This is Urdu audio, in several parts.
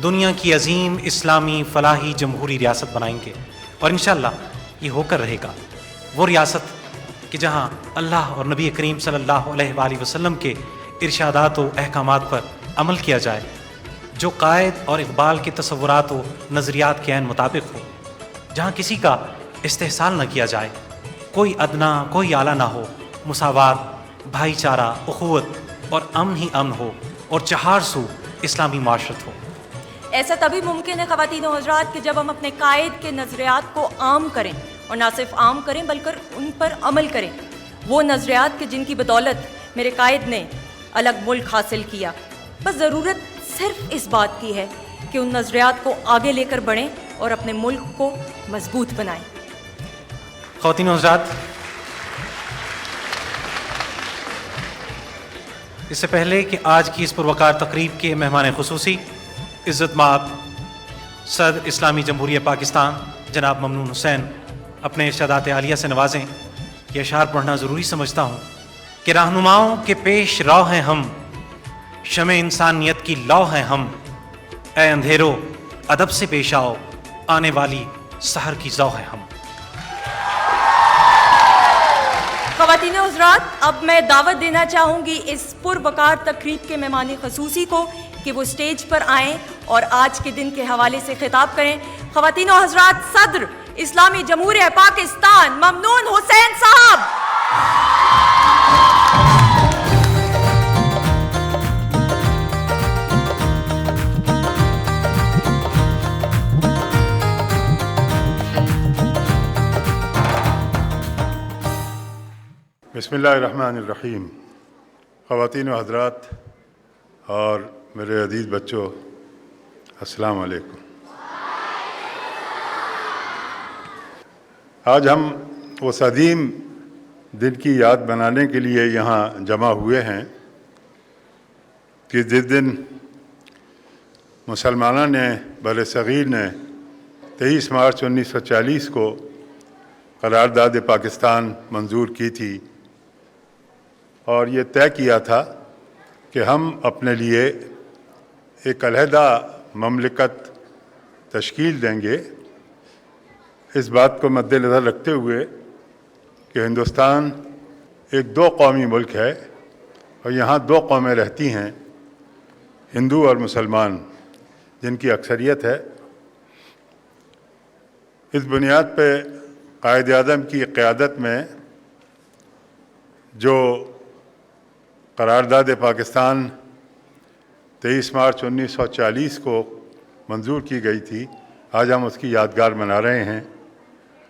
دنیا کی عظیم اسلامی فلاحی جمہوری ریاست بنائیں گے، اور انشاءاللہ یہ ہو کر رہے گا وہ ریاست کہ جہاں اللہ اور نبی کریم صلی اللہ علیہ وآلہ وسلم کے ارشادات و احکامات پر عمل کیا جائے، جو قائد اور اقبال کے تصورات و نظریات کے عین مطابق ہو، جہاں کسی کا استحصال نہ کیا جائے، کوئی ادنا کوئی اعلیٰ نہ ہو، مساوات، بھائی چارہ، اخوت اور امن ہی امن ہو، اور چہار سو اسلامی معاشرت ہو۔ ایسا تبھی ممکن ہے خواتین و حضرات کہ جب ہم اپنے قائد کے نظریات کو عام کریں، اور نہ صرف عام کریں بلکہ ان پر عمل کریں، وہ نظریات کہ جن کی بدولت میرے قائد نے الگ ملک حاصل کیا۔ بس ضرورت صرف اس بات کی ہے کہ ان نظریات کو آگے لے کر بڑھیں اور اپنے ملک کو مضبوط بنائیں۔ خواتین و حضرات، اس سے پہلے کہ آج کی اس پروقار تقریب کے مہمان خصوصی عزت مآب صدر اسلامی جمہوریہ پاکستان جناب ممنون حسین اپنے ارشادات عالیہ سے نوازیں، یہ اشعار پڑھنا ضروری سمجھتا ہوں کہ رہنماؤں کے پیش رو ہیں ہم، شمع انسانیت کی لو ہیں ہم، اے اندھیرو ادب سے پیش آؤ، آنے والی سحر کی ضو ہیں ہم۔ خواتین و حضرات، اب میں دعوت دینا چاہوں گی اس پروقار تقریب کے مہمان خصوصی کو کہ وہ سٹیج پر آئیں اور آج کے دن کے حوالے سے خطاب کریں۔ خواتین و حضرات، صدر اسلامی جمہوریہ پاکستان ممنون حسین صاحب۔ بسم اللہ الرحمن الرحیم۔ خواتین و حضرات اور میرے عزیز بچوں، السلام علیکم۔ آج ہم اس عظیم دن کی یاد بنانے کے لیے یہاں جمع ہوئے ہیں کہ جس دن مسلمانوں نے بر صغیر نے 23 مارچ 1940 کو قرارداد پاکستان منظور کی تھی، اور یہ طے کیا تھا کہ ہم اپنے لیے ایک علیحدہ مملکت تشکیل دیں گے، اس بات کو مد نظر رکھتے ہوئے کہ ہندوستان ایک دو قومی ملک ہے اور یہاں دو قومیں رہتی ہیں، ہندو اور مسلمان، جن کی اکثریت ہے۔ اس بنیاد پہ قائد اعظم کی قیادت میں جو قرارداد پاکستان 23 مارچ 1940 کو منظور کی گئی تھی، آج ہم اس کی یادگار منا رہے ہیں،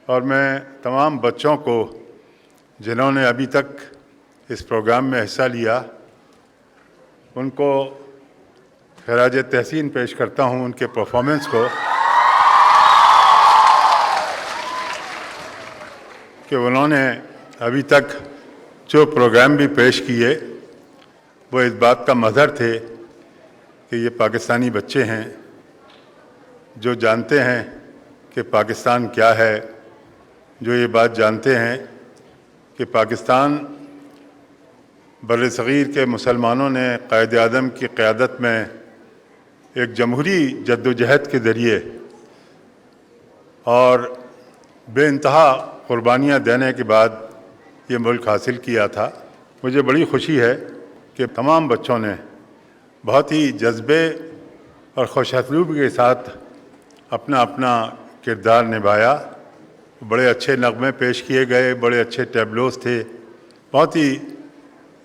اور میں تمام بچوں کو جنہوں نے ابھی تک اس پروگرام میں حصہ لیا ان کو خراج تحسین پیش کرتا ہوں ان کے پرفارمنس کو، کہ انہوں نے ابھی تک جو پروگرام بھی پیش کیے وہ اس بات کا مظہر تھے کہ یہ پاکستانی بچے ہیں جو جانتے ہیں کہ پاکستان کیا ہے، جو یہ بات جانتے ہیں کہ پاکستان بر صغیر کے مسلمانوں نے قائد اعظم کی قیادت میں ایک جمہوری جدوجہد کے ذریعے اور بے انتہا قربانیاں دینے کے بعد یہ ملک حاصل کیا تھا۔ مجھے بڑی خوشی ہے کہ تمام بچوں نے بہت ہی جذبے اور خوش اسلوبی کے ساتھ اپنا اپنا کردار نبھایا۔ بڑے اچھے نغمے پیش کیے گئے، بڑے اچھے ٹیبلوز تھے، بہت ہی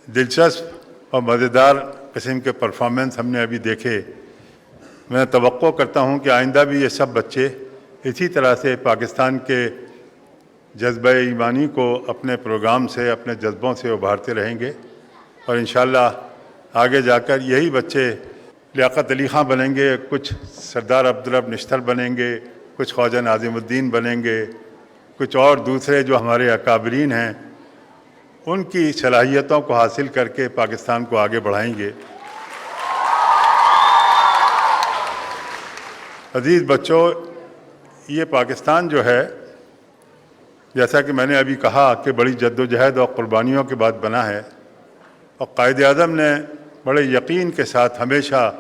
دلچسپ اور مزیدار قسم کے پرفارمنس ہم نے ابھی دیکھے۔ میں توقع کرتا ہوں کہ آئندہ بھی یہ سب بچے اسی طرح سے پاکستان کے جذبہ ایمانی کو اپنے پروگرام سے، اپنے جذبوں سے ابھارتے رہیں گے، اور انشاءاللہ آگے جا کر یہی بچے لیاقت علی خاں بنیں گے، کچھ سردار عبدالرب نشتر بنیں گے، کچھ خواجہ ناظم الدین بنیں گے، کچھ اور دوسرے جو ہمارے اکابرین ہیں ان کی صلاحیتوں کو حاصل کر کے پاکستان کو آگے بڑھائیں گے۔ عزیز بچوں، یہ پاکستان جو ہے، جیسا کہ میں نے ابھی کہا کہ بڑی جدوجہد اور قربانیوں کے بعد بنا ہے، اور قائد اعظم نے بڑے یقین کے ساتھ ہمیشہ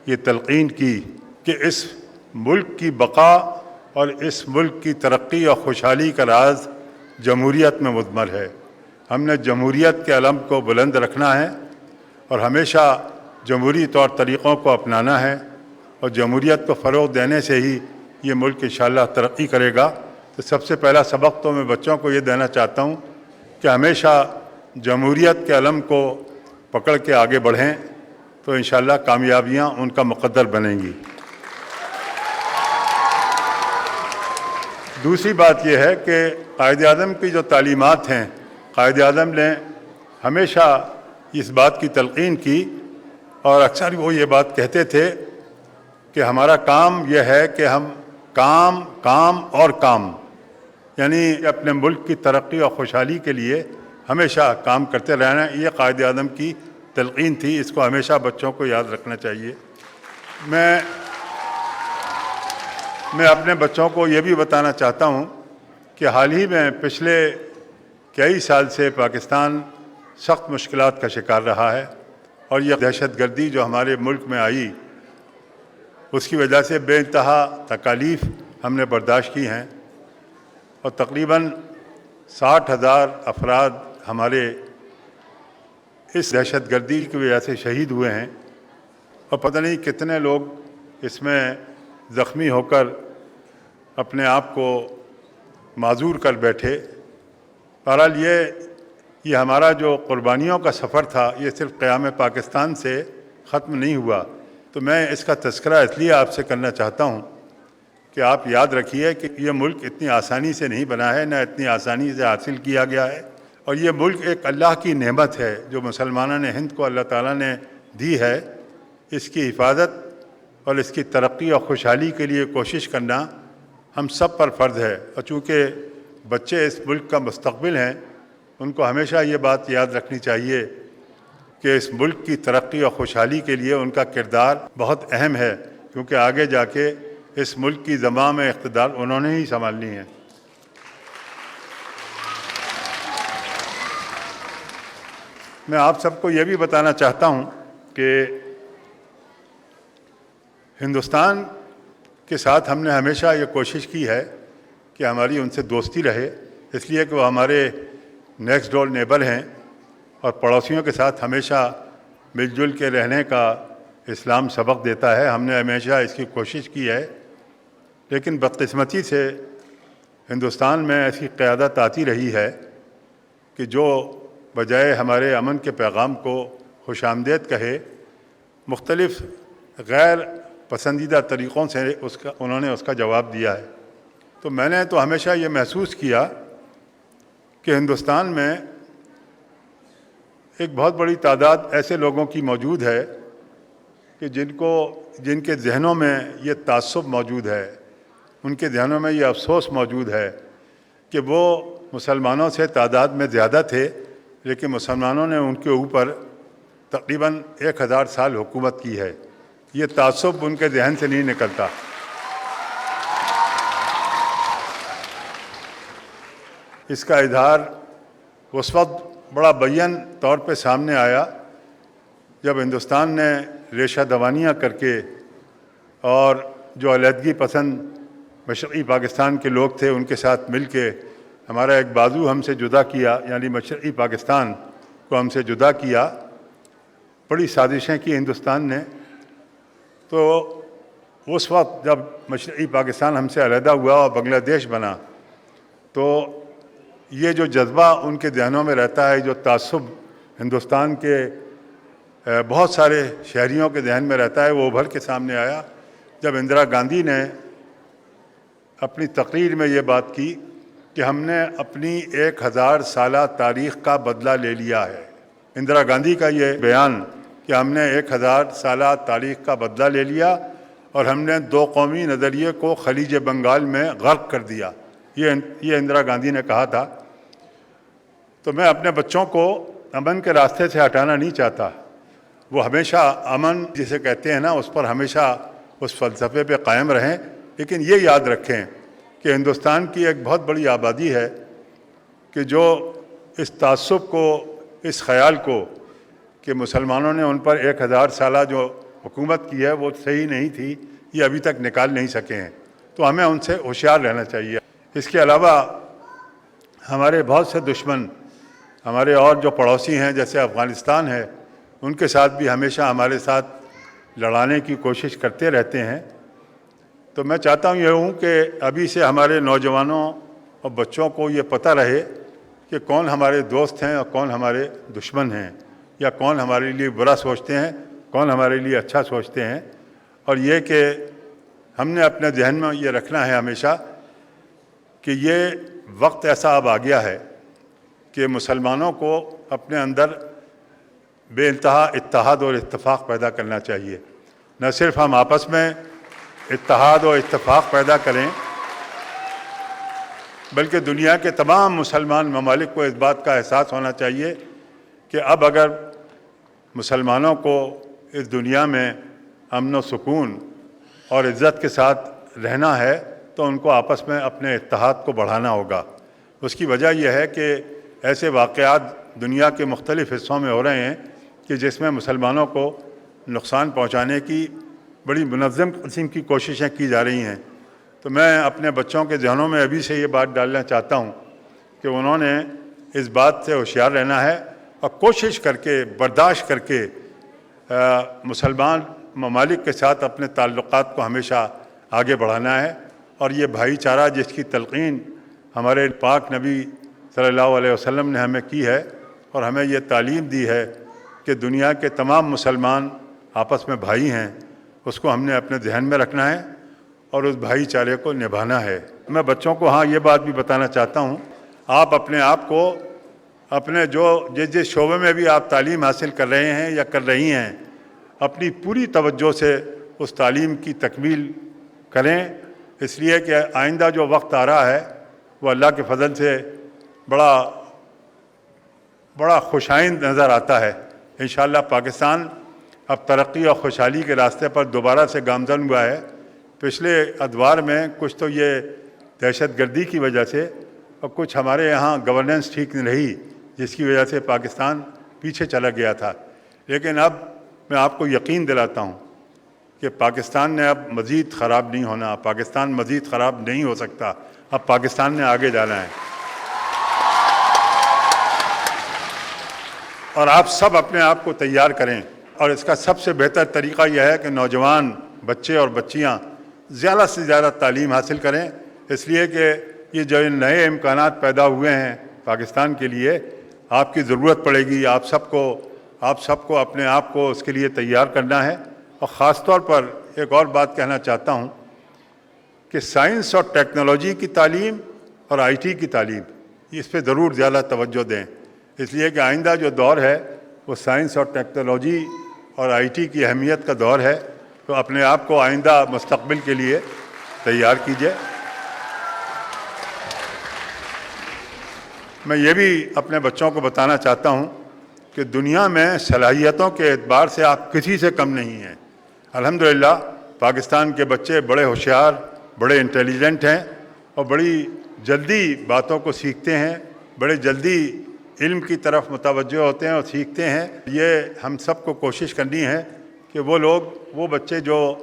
یہ تلقین کی کہ اس ملک کی بقا اور اس ملک کی ترقی اور خوشحالی کا راز جمہوریت میں مضمر ہے۔ ہم نے جمہوریت کے علم کو بلند رکھنا ہے اور ہمیشہ جمہوری طور طریقوں کو اپنانا ہے، اور جمہوریت کو فروغ دینے سے ہی یہ ملک انشاءاللہ ترقی کرے گا۔ تو سب سے پہلا سبق تو میں بچوں کو یہ دینا چاہتا ہوں کہ ہمیشہ جمہوریت کے علم کو پکڑ کے آگے بڑھیں، تو انشاءاللہ کامیابیاں ان کا مقدر بنیں گی۔ دوسری بات یہ ہے کہ قائد اعظم کی جو تعلیمات ہیں، قائد اعظم نے ہمیشہ اس بات کی تلقین کی، اور اکثر وہ یہ بات کہتے تھے کہ ہمارا کام یہ ہے کہ ہم کام کام اور کام، یعنی اپنے ملک کی ترقی اور خوشحالی کے لیے ہمیشہ کام کرتے رہنا۔ یہ قائد اعظم کی تلقین تھی، اس کو ہمیشہ بچوں کو یاد رکھنا چاہیے۔ میں اپنے بچوں کو یہ بھی بتانا چاہتا ہوں کہ حال ہی میں پچھلے کئی سال سے پاکستان سخت مشکلات کا شکار رہا ہے، اور یہ دہشت گردی جو ہمارے ملک میں آئی، اس کی وجہ سے بے انتہا تکالیف ہم نے برداشت کی ہیں، اور تقریباً 60,000 افراد ہمارے اس دہشت گردی کی وجہ سے شہید ہوئے ہیں، اور پتہ نہیں کتنے لوگ اس میں زخمی ہو کر اپنے آپ کو معذور کر بیٹھے۔ بہرحال یہ ہمارا جو قربانیوں کا سفر تھا، یہ صرف قیام پاکستان سے ختم نہیں ہوا۔ تو میں اس کا تذکرہ اس لیے آپ سے کرنا چاہتا ہوں کہ آپ یاد رکھیے کہ یہ ملک اتنی آسانی سے نہیں بنا ہے، نہ اتنی آسانی سے حاصل کیا گیا ہے، اور یہ ملک ایک اللہ کی نعمت ہے جو مسلمانوں نے ہند کو اللہ تعالیٰ نے دی ہے۔ اس کی حفاظت اور اس کی ترقی اور خوشحالی کے لیے کوشش کرنا ہم سب پر فرض ہے، اور چونکہ بچے اس ملک کا مستقبل ہیں، ان کو ہمیشہ یہ بات یاد رکھنی چاہیے کہ اس ملک کی ترقی اور خوشحالی کے لیے ان کا کردار بہت اہم ہے، کیونکہ آگے جا کے اس ملک کی زمام اقتدار انہوں نے ہی سنبھالنی ہے۔ میں آپ سب کو یہ بھی بتانا چاہتا ہوں کہ ہندوستان کے ساتھ ہم نے ہمیشہ یہ کوشش کی ہے کہ ہماری ان سے دوستی رہے، اس لیے کہ وہ ہمارے نیکسٹ ڈور نیبر ہیں، اور پڑوسیوں کے ساتھ ہمیشہ مل جل کے رہنے کا اسلام سبق دیتا ہے۔ ہم نے ہمیشہ اس کی کوشش کی ہے، لیکن بدقسمتی سے ہندوستان میں ایسی قیادت آتی رہی ہے کہ جو بجائے ہمارے امن کے پیغام کو خوش آمدید کہے، مختلف غیر پسندیدہ طریقوں سے انہوں نے اس کا جواب دیا ہے۔ تو میں نے تو ہمیشہ یہ محسوس کیا کہ ہندوستان میں ایک بہت بڑی تعداد ایسے لوگوں کی موجود ہے کہ جن کے ذہنوں میں یہ تعصب موجود ہے، ان کے ذہنوں میں یہ افسوس موجود ہے کہ وہ مسلمانوں سے تعداد میں زیادہ تھے، لیکن مسلمانوں نے ان کے اوپر تقریباً 1000 سال حکومت کی ہے۔ یہ تعصب ان کے ذہن سے نہیں نکلتا۔ اس کا اظہار اس وقت بڑا بیان طور پہ سامنے آیا جب ہندوستان نے ریشہ دوانیاں کر کے، اور جو علیحدگی پسند مشرقی پاکستان کے لوگ تھے ان کے ساتھ مل کے ہمارا ایک بازو ہم سے جدا کیا، یعنی مشرقی پاکستان کو ہم سے جدا کیا۔ بڑی سازشیں کی ہندوستان نے۔ تو اس وقت جب مشرقی پاکستان ہم سے علیحدہ ہوا اور بنگلہ دیش بنا، تو یہ جو جذبہ ان کے ذہنوں میں رہتا ہے، جو تعصب ہندوستان کے بہت سارے شہریوں کے ذہن میں رہتا ہے، وہ ابھر کے سامنے آیا جب اندرا گاندھی نے اپنی تقریر میں یہ بات کی کہ ہم نے اپنی 1000 سالہ تاریخ کا بدلہ لے لیا ہے۔ اندرا گاندھی کا یہ بیان کہ ہم نے 1000 سالہ تاریخ کا بدلہ لے لیا اور ہم نے 2 قومی نظریے کو خلیج بنگال میں غرق کر دیا، یہ اندرا گاندھی نے کہا تھا۔ تو میں اپنے بچوں کو امن کے راستے سے ہٹانا نہیں چاہتا۔ وہ ہمیشہ امن جسے کہتے ہیں نا، اس پر ہمیشہ اس فلسفے پہ قائم رہیں، لیکن یہ یاد رکھیں کہ ہندوستان کی ایک بہت بڑی آبادی ہے کہ جو اس تعصب کو، اس خیال کو کہ مسلمانوں نے ان پر 1000 سالہ جو حکومت کی ہے وہ صحیح نہیں تھی، یہ ابھی تک نکال نہیں سکے ہیں، تو ہمیں ان سے ہوشیار رہنا چاہیے۔ اس کے علاوہ ہمارے بہت سے دشمن، ہمارے اور جو پڑوسی ہیں جیسے افغانستان ہے، ان کے ساتھ بھی ہمیشہ ہمارے ساتھ لڑانے کی کوشش کرتے رہتے ہیں۔ تو میں چاہتا ہوں کہ ابھی سے ہمارے نوجوانوں اور بچوں کو یہ پتہ رہے کہ کون ہمارے دوست ہیں اور کون ہمارے دشمن ہیں، یا کون ہمارے لیے برا سوچتے ہیں، کون ہمارے لیے اچھا سوچتے ہیں۔ اور یہ کہ ہم نے اپنے ذہن میں یہ رکھنا ہے ہمیشہ کہ یہ وقت ایسا اب آ گیا ہے کہ مسلمانوں کو اپنے اندر بے انتہا اتحاد اور اتفاق پیدا کرنا چاہیے۔ نہ صرف ہم آپس میں اتحاد اور اتفاق پیدا کریں، بلکہ دنیا کے تمام مسلمان ممالک کو اس بات کا احساس ہونا چاہیے کہ اب اگر مسلمانوں کو اس دنیا میں امن و سکون اور عزت کے ساتھ رہنا ہے تو ان کو آپس میں اپنے اتحاد کو بڑھانا ہوگا۔ اس کی وجہ یہ ہے کہ ایسے واقعات دنیا کے مختلف حصوں میں ہو رہے ہیں کہ جس میں مسلمانوں کو نقصان پہنچانے کی بڑی منظم قسم کی کوششیں کی جا رہی ہیں۔ تو میں اپنے بچوں کے ذہنوں میں ابھی سے یہ بات ڈالنا چاہتا ہوں کہ انہوں نے اس بات سے ہوشیار رہنا ہے اور کوشش کر کے، برداشت کر کے مسلمان ممالک کے ساتھ اپنے تعلقات کو ہمیشہ آگے بڑھانا ہے۔ اور یہ بھائی چارہ جس کی تلقین ہمارے پاک نبی صلی اللہ علیہ وسلم نے ہمیں کی ہے اور ہمیں یہ تعلیم دی ہے کہ دنیا کے تمام مسلمان آپس میں بھائی ہیں، اس کو ہم نے اپنے ذہن میں رکھنا ہے اور اس بھائی چارے کو نبھانا ہے۔ میں بچوں کو یہ بات بھی بتانا چاہتا ہوں، آپ اپنے آپ کو اپنے جس شعبے میں بھی آپ تعلیم حاصل کر رہے ہیں یا کر رہی ہیں، اپنی پوری توجہ سے اس تعلیم کی تکمیل کریں، اس لیے کہ آئندہ جو وقت آ رہا ہے وہ اللہ کے فضل سے بڑا خوشائند نظر آتا ہے۔ انشاءاللہ پاکستان اب ترقی اور خوشحالی کے راستے پر دوبارہ سے گامزن ہوا ہے۔ پچھلے ادوار میں کچھ تو یہ دہشت گردی کی وجہ سے اور کچھ ہمارے یہاں گورننس ٹھیک نہیں رہی، جس کی وجہ سے پاکستان پیچھے چلا گیا تھا۔ لیکن اب میں آپ کو یقین دلاتا ہوں کہ پاکستان نے اب مزید خراب نہیں ہونا، پاکستان مزید خراب نہیں ہو سکتا، اب پاکستان نے آگے جانا ہے۔ اور آپ سب اپنے آپ کو تیار کریں، اور اس کا سب سے بہتر طریقہ یہ ہے کہ نوجوان بچے اور بچیاں زیادہ سے زیادہ تعلیم حاصل کریں، اس لیے کہ یہ جو نئے امکانات پیدا ہوئے ہیں پاکستان کے لیے، آپ کی ضرورت پڑے گی۔ آپ سب کو اپنے آپ کو اس کے لیے تیار کرنا ہے۔ اور خاص طور پر ایک اور بات کہنا چاہتا ہوں کہ سائنس اور ٹیکنالوجی کی تعلیم اور آئی ٹی کی تعلیم، اس پہ ضرور زیادہ توجہ دیں، اس لیے کہ آئندہ جو دور ہے وہ سائنس اور ٹیکنالوجی اور آئی ٹی کی اہمیت کا دور ہے۔ تو اپنے آپ کو آئندہ مستقبل کے لیے تیار کیجیے۔ میں یہ بھی اپنے بچوں کو بتانا چاہتا ہوں کہ دنیا میں صلاحیتوں کے اعتبار سے آپ کسی سے کم نہیں ہیں۔ الحمدللہ پاکستان کے بچے بڑے ہوشیار، بڑے انٹیلیجنٹ ہیں اور بڑی جلدی باتوں کو سیکھتے ہیں، بڑے جلدی علم کی طرف متوجہ ہوتے ہیں اور سیکھتے ہیں۔ یہ ہم سب کو کوشش کرنی ہے کہ وہ بچے جو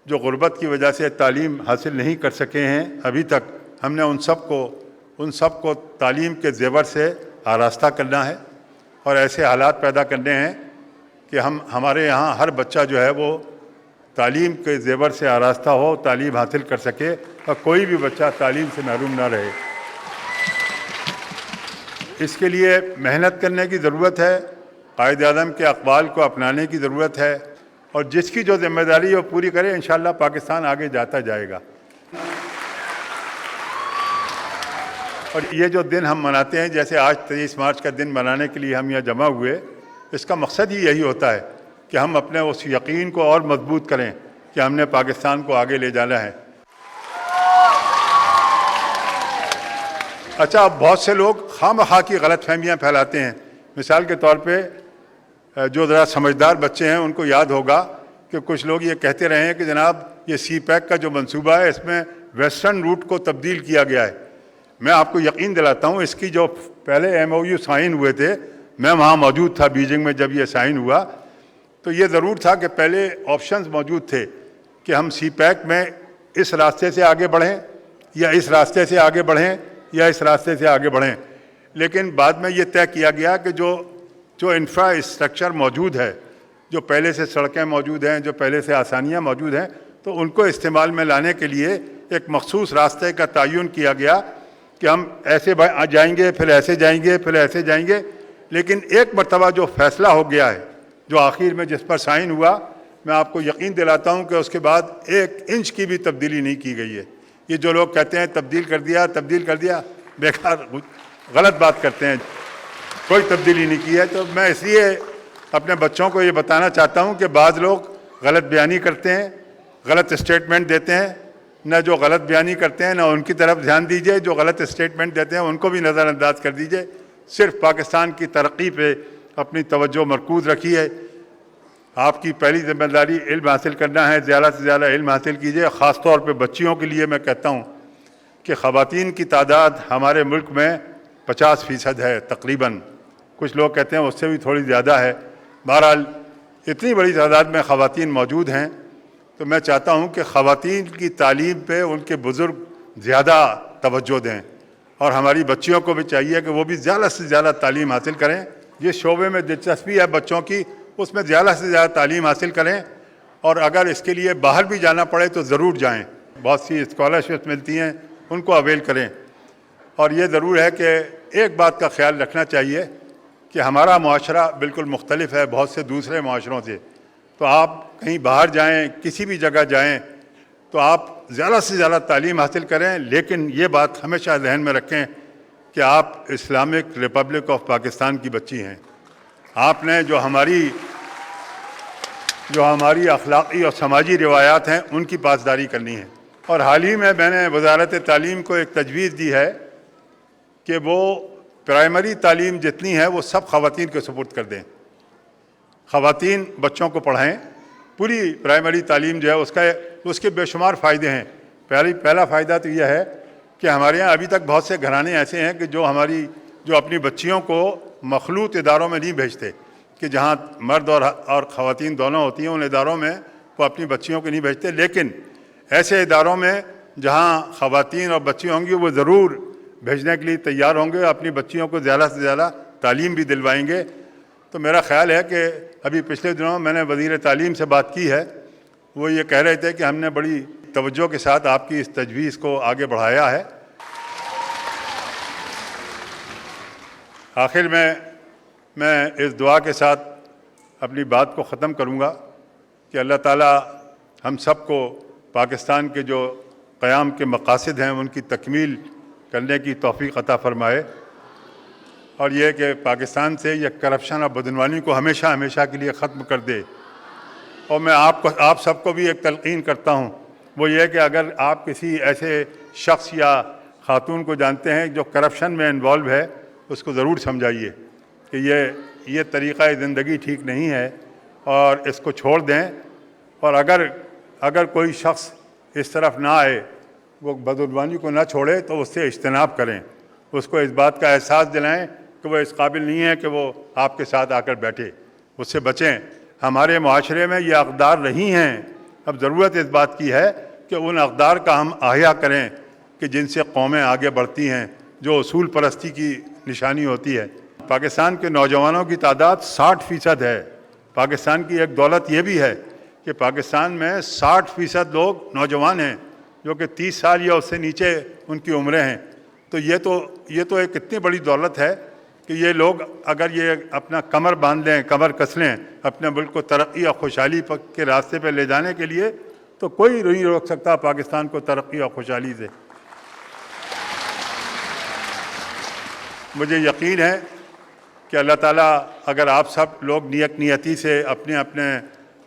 غربت کی وجہ سے تعلیم حاصل نہیں کر سکے ہیں ابھی تک، ہم نے ان سب کو تعلیم کے زیور سے آراستہ کرنا ہے اور ایسے حالات پیدا کرنے ہیں کہ ہمارے یہاں ہر بچہ جو ہے وہ تعلیم کے زیور سے آراستہ ہو، تعلیم حاصل کر سکے اور کوئی بھی بچہ تعلیم سے محروم نہ رہے۔ اس کے لیے محنت کرنے کی ضرورت ہے، قائد اعظم کے اقوال کو اپنانے کی ضرورت ہے، اور جس کی جو ذمہ داری ہے وہ پوری کرے، انشاءاللہ پاکستان آگے جاتا جائے گا۔ اور یہ جو دن ہم مناتے ہیں، جیسے آج 23 مارچ کا دن منانے کے لیے ہم یہاں جمع ہوئے، اس کا مقصد ہی یہی ہوتا ہے کہ ہم اپنے اس یقین کو اور مضبوط کریں کہ ہم نے پاکستان کو آگے لے جانا ہے۔ اچھا، اب بہت سے لوگ خواہ مخواہ کی غلط فہمیاں پھیلاتے ہیں۔ مثال کے طور پہ جو ذرا سمجھدار بچے ہیں ان کو یاد ہوگا کہ کچھ لوگ یہ کہتے رہے ہیں کہ جناب یہ سی پیک کا جو منصوبہ ہے اس میں ویسٹرن روٹ کو تبدیل کیا گیا ہے۔ میں آپ کو یقین دلاتا ہوں، اس کی جو پہلے MOU سائن ہوئے تھے، میں وہاں موجود تھا بیجنگ میں جب یہ سائن ہوا، تو یہ ضرور تھا کہ پہلے آپشنز موجود تھے کہ ہم سی پیک میں اس راستے سے آگے بڑھیں یا اس راستے سے آگے بڑھیں یا اس راستے سے آگے بڑھیں، لیکن بعد میں یہ طے کیا گیا کہ جو انفراسٹرکچر موجود ہے، جو پہلے سے سڑکیں موجود ہیں، جو پہلے سے آسانیاں موجود ہیں، تو ان کو استعمال میں لانے کے لیے ایک مخصوص راستے کا تعین کیا گیا کہ ہم ایسے جائیں گے، پھر ایسے جائیں گے، پھر ایسے جائیں گے۔ لیکن ایک مرتبہ جو فیصلہ ہو گیا ہے، جو آخر میں جس پر سائن ہوا، میں آپ کو یقین دلاتا ہوں کہ اس کے بعد 1 انچ کی بھی تبدیلی نہیں کی گئی ہے۔ یہ جو لوگ کہتے ہیں تبدیل کر دیا، بیکار غلط بات کرتے ہیں، کوئی تبدیلی نہیں کی ہے۔ تو میں اس لیے اپنے بچوں کو یہ بتانا چاہتا ہوں کہ بعض لوگ غلط بیانی کرتے ہیں، غلط اسٹیٹمنٹ دیتے ہیں، نہ جو غلط بیانی کرتے ہیں نہ ان کی طرف دھیان دیجئے، جو غلط اسٹیٹمنٹ دیتے ہیں ان کو بھی نظر انداز کر دیجئے، صرف پاکستان کی ترقی پہ اپنی توجہ مرکوز رکھیے۔ آپ کی پہلی ذمہ داری علم حاصل کرنا ہے، زیادہ سے زیادہ علم حاصل کیجئے۔ خاص طور پہ بچیوں کے لیے میں کہتا ہوں کہ خواتین کی تعداد ہمارے ملک میں 50% ہے تقریباً، کچھ لوگ کہتے ہیں اس سے بھی تھوڑی زیادہ ہے۔ بہرحال اتنی بڑی تعداد میں خواتین موجود ہیں، تو میں چاہتا ہوں کہ خواتین کی تعلیم پہ ان کے بزرگ زیادہ توجہ دیں، اور ہماری بچیوں کو بھی چاہیے کہ وہ بھی زیادہ سے زیادہ تعلیم حاصل کریں۔ جس شعبے میں دلچسپی ہے بچوں کی، اس میں زیادہ سے زیادہ تعلیم حاصل کریں، اور اگر اس کے لیے باہر بھی جانا پڑے تو ضرور جائیں۔ بہت سی اسکالرشپس ملتی ہیں، ان کو اویل کریں۔ اور یہ ضرور ہے کہ ایک بات کا خیال رکھنا چاہیے کہ ہمارا معاشرہ بالکل مختلف ہے بہت سے دوسرے معاشروں سے۔ تو آپ کہیں باہر جائیں، کسی بھی جگہ جائیں، تو آپ زیادہ سے زیادہ تعلیم حاصل کریں، لیکن یہ بات ہمیشہ ذہن میں رکھیں کہ آپ اسلامک ریپبلک آف پاکستان کی بچی ہیں۔ آپ نے جو ہماری اخلاقی اور سماجی روایات ہیں ان کی پاسداری کرنی ہے۔ اور حال ہی میں نے وزارت تعلیم کو ایک تجویز دی ہے کہ وہ پرائمری تعلیم جتنی ہے وہ سب خواتین کے سپرد کر دیں، خواتین بچوں کو پڑھائیں۔ پوری پرائمری تعلیم جو ہے اس کے بے شمار فائدے ہیں۔ پہلا فائدہ تو یہ ہے کہ ہمارے ہاں ابھی تک بہت سے گھرانے ایسے ہیں کہ جو اپنی بچیوں کو مخلوط اداروں میں نہیں بھیجتے، کہ جہاں مرد اور خواتین دونوں ہوتی ہیں، ان اداروں میں وہ اپنی بچیوں کو نہیں بھیجتے، لیکن ایسے اداروں میں جہاں خواتین اور بچی ہوں گی وہ ضرور بھیجنے کے لیے تیار ہوں گے، اپنی بچیوں کو زیادہ سے زیادہ تعلیم بھی دلوائیں گے۔ تو میرا خیال ہے کہ ابھی پچھلے دنوں میں نے وزیر تعلیم سے بات کی ہے، وہ یہ کہہ رہے تھے کہ ہم نے بڑی توجہ کے ساتھ آپ کی اس تجویز کو آگے بڑھایا ہے۔ آخر میں اس دعا کے ساتھ اپنی بات کو ختم کروں گا کہ اللہ تعالیٰ ہم سب کو پاکستان کے جو قیام کے مقاصد ہیں ان کی تکمیل کرنے کی توفیق عطا فرمائے، اور یہ کہ پاکستان سے یہ کرپشن اور بدعنوانی کو ہمیشہ کے لیے ختم کر دے۔ اور میں آپ سب کو بھی ایک تلقین کرتا ہوں، وہ یہ کہ اگر آپ کسی ایسے شخص یا خاتون کو جانتے ہیں جو کرپشن میں انوالو ہے، اس کو ضرور سمجھائیے کہ یہ طریقہ زندگی ٹھیک نہیں ہے اور اس کو چھوڑ دیں۔ اور اگر کوئی شخص اس طرف نہ آئے، وہ بدعنوانی کو نہ چھوڑے، تو اس سے اجتناب کریں، اس کو اس بات کا احساس دلائیں کہ وہ اس قابل نہیں ہے کہ وہ آپ کے ساتھ آ کر بیٹھے، اس سے بچیں۔ ہمارے معاشرے میں یہ اقدار رہی ہیں، اب ضرورت اس بات کی ہے کہ ان اقدار کا ہم احیا کریں کہ جن سے قومیں آگے بڑھتی ہیں، جو اصول پرستی کی نشانی ہوتی ہے۔ پاکستان کے نوجوانوں کی تعداد 60% ہے۔ پاکستان کی ایک دولت یہ بھی ہے کہ پاکستان میں 60% لوگ نوجوان ہیں، جو کہ 30 سال یا اس سے نیچے ان کی عمریں ہیں۔ تو یہ تو ایک اتنی بڑی دولت ہے کہ یہ لوگ اگر یہ اپنا کمر باندھ لیں، کمر کس لیں اپنے ملک کو ترقی اور خوشحالی کے راستے پہ لے جانے کے لیے، تو کوئی نہیں روک سکتا پاکستان کو ترقی اور خوشحالی سے۔ مجھے یقین ہے کہ اللہ تعالیٰ اگر آپ سب لوگ نیتی سے اپنے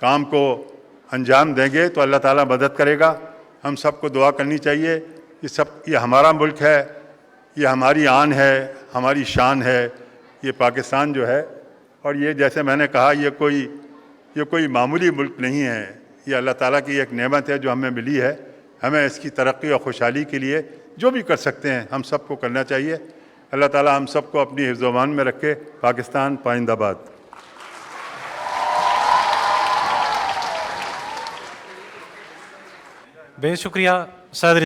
کام کو انجام دیں گے تو اللہ تعالیٰ مدد کرے گا۔ ہم سب کو دعا کرنی چاہیے کہ یہ ہمارا ملک ہے، یہ ہماری آن ہے، ہماری شان ہے، یہ پاکستان جو ہے، اور یہ جیسے میں نے کہا یہ کوئی معمولی ملک نہیں ہے، یہ اللہ تعالیٰ کی ایک نعمت ہے جو ہمیں ملی ہے۔ ہمیں اس کی ترقی اور خوشحالی کے لیے جو بھی کر سکتے ہیں ہم سب کو کرنا چاہیے۔ اللہ تعالیٰ ہم سب کو اپنی حفظ و امان میں رکھے۔ پاکستان پائندہ باد۔ بے شکریہ صدر